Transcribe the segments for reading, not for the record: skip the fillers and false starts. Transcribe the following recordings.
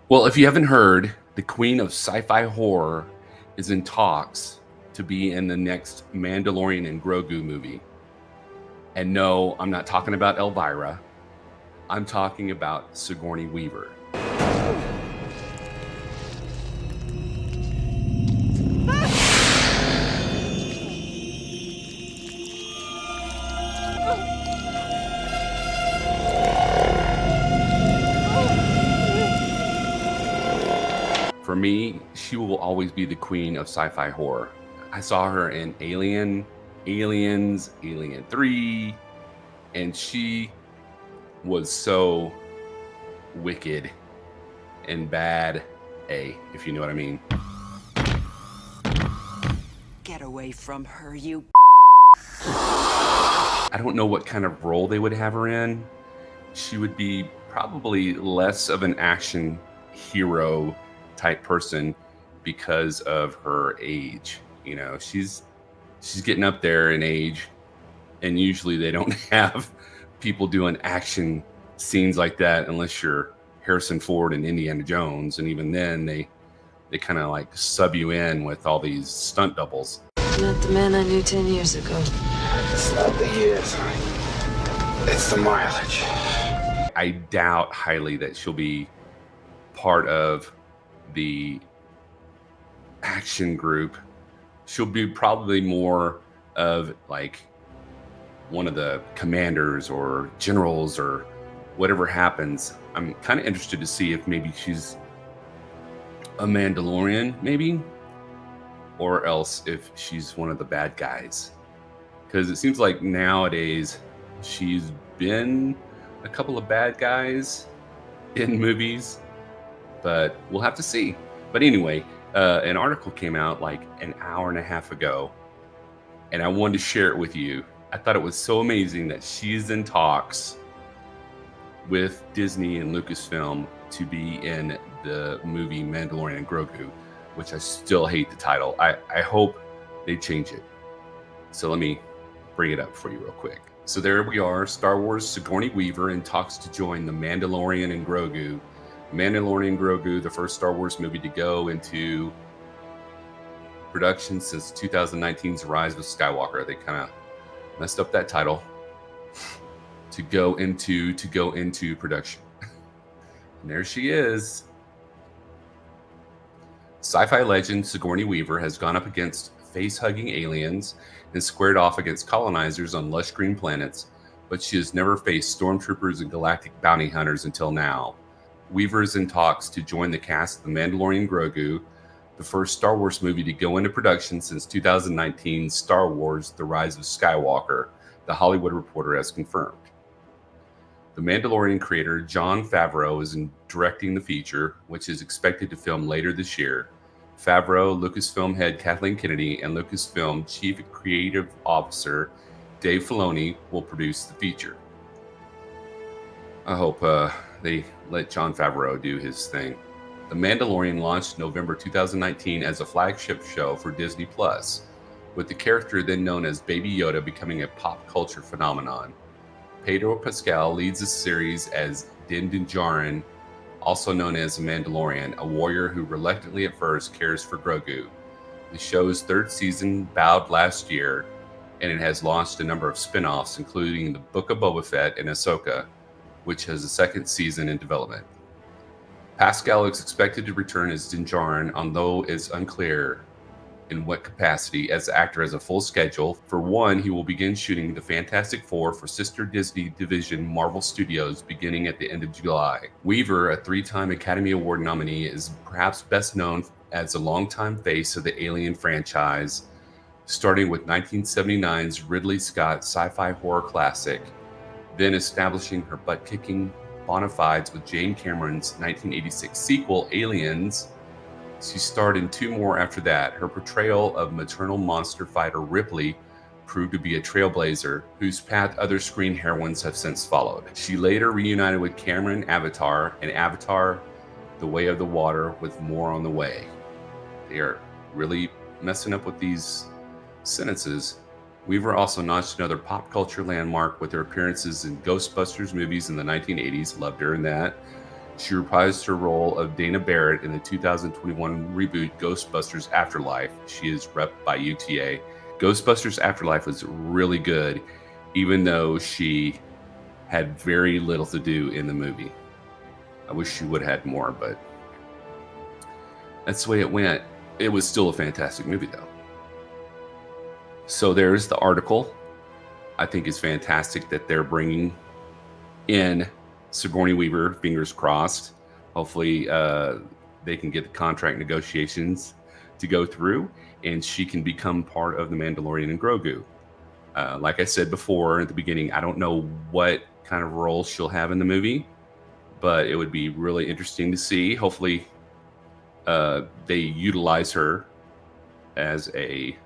Well, if you haven't heard, the queen of sci-fi horror is in talks to be in the next Mandalorian and Grogu movie. And no, I'm not talking about Elvira. I'm talking about Sigourney Weaver. For me, she will always be the queen of sci-fi horror. I saw her in Alien, Aliens, Alien 3, and she was so wicked and bad, if you know what I mean. Get away from her, you. I don't know what kind of role they would have her in. She would be probably less of an action hero type person because of her age. You know, she's getting up there in age, and usually they don't have people doing action scenes like that unless you're Harrison Ford and Indiana Jones, and even then they kind of like sub you in with all these stunt doubles. Not the man I knew 10 years ago. It's not the years, honey. It's the mileage. I doubt highly that she'll be part of the action group. She'll be probably more of like one of the commanders or generals or whatever happens. I'm kind of interested to see if maybe she's a Mandalorian, maybe, or else if she's one of the bad guys. Because it seems like nowadays she's been a couple of bad guys in movies, but we'll have to see. But anyway, an article came out like an hour and a half ago, and I wanted to share it with you. I thought it was so amazing that she's in talks with Disney and Lucasfilm to be in the movie Mandalorian Grogu, which I still hate the title. I hope they change it. So let me bring it up for you real quick. So there we are, Star Wars Sigourney Weaver in talks to join the Mandalorian and Grogu. Mandalorian Grogu, the first Star Wars movie to go into production since 2019's Rise of Skywalker. They kind of messed up that title. To go into production. And there she is. Sci-fi legend Sigourney Weaver has gone up against face-hugging aliens and squared off against colonizers on lush green planets, but she has never faced stormtroopers and galactic bounty hunters until now. Weaver is in talks to join the cast of The Mandalorian Grogu, the first Star Wars movie to go into production since 2019's Star Wars: The Rise of Skywalker, The Hollywood Reporter has confirmed. The Mandalorian creator Jon Favreau is directing the feature, which is expected to film later this year. Favreau, Lucasfilm head Kathleen Kennedy, and Lucasfilm Chief Creative Officer Dave Filoni will produce the feature. I hope they let Jon Favreau do his thing. The Mandalorian launched November 2019 as a flagship show for Disney+, with the character then known as Baby Yoda becoming a pop culture phenomenon. Pedro Pascal leads the series as Din Djarin, also known as a Mandalorian, a warrior who reluctantly at first cares for Grogu. The show's third season bowed last year, and it has launched a number of spin-offs, including The Book of Boba Fett and Ahsoka, which has a second season in development. Pascal is expected to return as Din Djarin, although it's unclear in what capacity, as the actor has a full schedule. For one, he will begin shooting The Fantastic Four for sister Disney division Marvel Studios beginning at the end of July. Weaver, a three-time Academy Award nominee, is perhaps best known as a longtime face of the Alien franchise, starting with 1979's Ridley Scott sci-fi horror classic, then establishing her butt-kicking bona fides with James Cameron's 1986 sequel, Aliens. She starred in two more after that. Her portrayal of maternal monster fighter Ripley proved to be a trailblazer whose path other screen heroines have since followed. She later reunited with Cameron Avatar and Avatar: The Way of the Water, with more on the way. They are really messing up with these sentences. Weaver also notched another pop culture landmark with her appearances in Ghostbusters movies in the 1980s. Loved her in that. She reprised her role of Dana Barrett in the 2021 reboot Ghostbusters Afterlife. She is rep by UTA. Ghostbusters Afterlife was really good, even though she had very little to do in the movie. I wish she would have had more, but that's the way it went. It was still a fantastic movie, though. So there's the article. I think it's fantastic that they're bringing in Sigourney Weaver, fingers crossed. Hopefully they can get the contract negotiations to go through and she can become part of the Mandalorian and Grogu. Like I said before at the beginning, I don't know what kind of role she'll have in the movie, but it would be really interesting to see. Hopefully they utilize her as a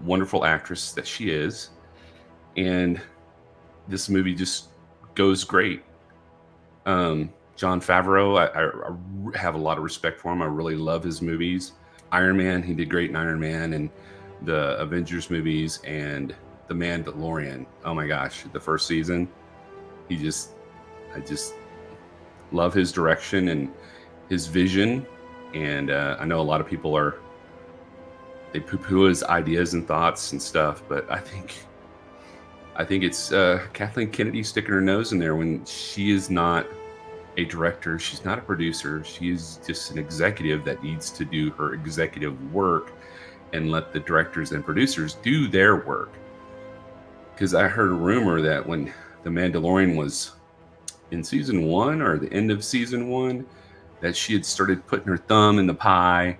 wonderful actress that she is. And this movie just goes great. Jon Favreau, I have a lot of respect for him. I really love his movies. Iron Man, he did great in Iron Man and the Avengers movies and The Mandalorian. Oh my gosh, the first season. I just love his direction and his vision. And I know a lot of people they poo-poo his ideas and thoughts and stuff, but I think it's Kathleen Kennedy sticking her nose in there when she is not a director. She's not a producer. She's just an executive that needs to do her executive work and let the directors and producers do their work. Because I heard a rumor that when The Mandalorian was in season 1 or the end of season 1, that she had started putting her thumb in the pie.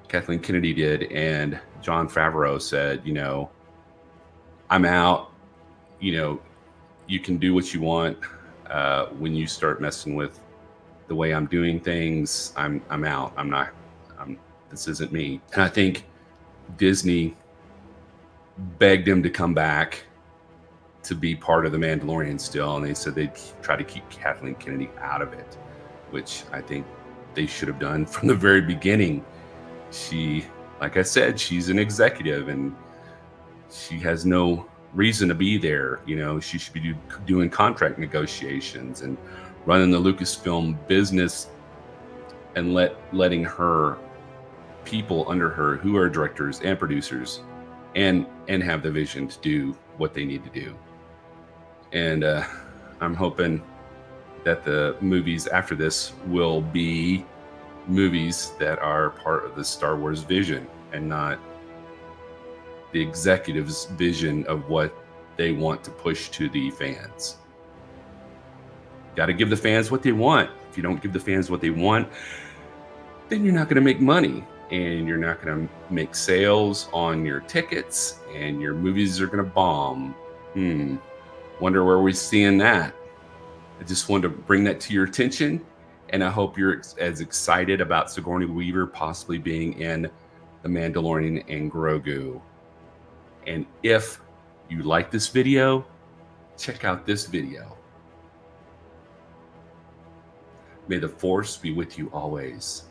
Kathleen Kennedy did, and Jon Favreau said, I'm out. You can do what you want. When you start messing with the way I'm doing things, I'm out. This isn't me. And I think Disney begged him to come back to be part of the Mandalorian still, and they said they'd try to keep Kathleen Kennedy out of it, which I think they should have done from the very beginning. She, like I said, she's an executive and she has no reason to be there. She should be doing contract negotiations and running the Lucasfilm business and letting her people under her who are directors and producers and have the vision to do what they need to do. And I'm hoping that the movies after this will be movies that are part of the Star Wars vision and not the executive's vision of what they want to push to the fans. Got to give the fans what they want. If you don't give the fans what they want, then you're not going to make money and you're not going to make sales on your tickets and your movies are going to bomb. Wonder where we're seeing that. I just wanted to bring that to your attention, and I hope you're as excited about Sigourney Weaver possibly being in The Mandalorian and Grogu. And if you like this video, check out this video. May the Force be with you always.